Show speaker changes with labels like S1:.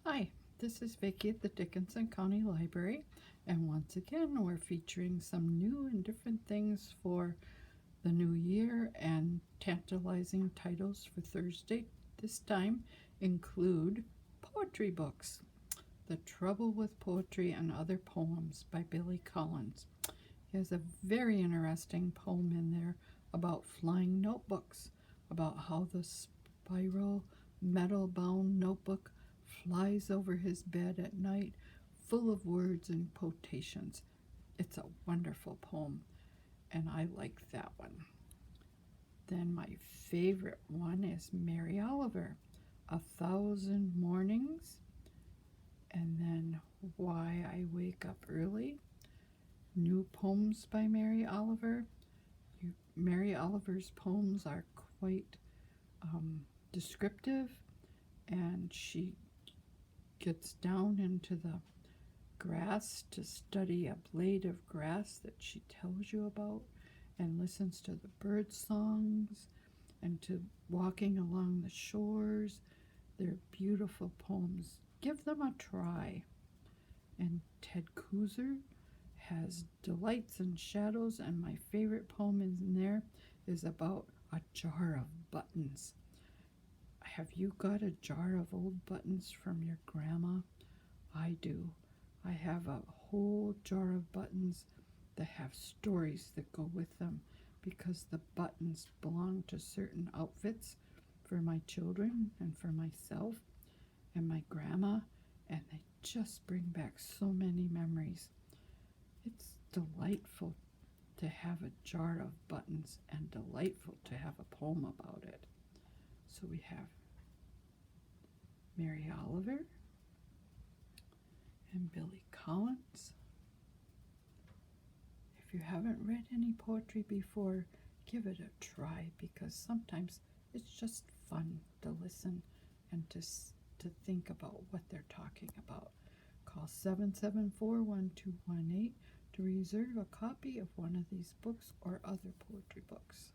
S1: Hi, this is Vicki at the Dickinson County Library, and once again we're featuring some new and different things for the new year, and tantalizing titles for Thursday this time include poetry books. The Trouble with Poetry and Other Poems by Billy Collins. He has a very interesting poem in there about flying notebooks, about how the spiral metal-bound notebook flies over his bed at night, full of words and quotations. It's a wonderful poem, and I like that one. Then my favorite one is Mary Oliver, A Thousand Mornings, and then Why I Wake Up Early. New poems by Mary Oliver. Mary Oliver's poems are quite descriptive, and she gets down into the grass to study a blade of grass that she tells you about, and listens to the bird songs and to walking along the shores. They're beautiful poems. Give them a try. And Ted Kooser has Delights and Shadows, and my favorite poem in there is about a jar of buttons. Have you got a jar of old buttons from your grandma? I do. I have a whole jar of buttons that have stories that go with them, because the buttons belong to certain outfits for my children and for myself and my grandma, and they just bring back so many memories. It's delightful to have a jar of buttons, and delightful to have a poem about it. So we have Mary Oliver and Billy Collins. If you haven't read any poetry before, give it a try, because sometimes it's just fun to listen and to think about what they're talking about. Call 774-1218 to reserve a copy of one of these books or other poetry books.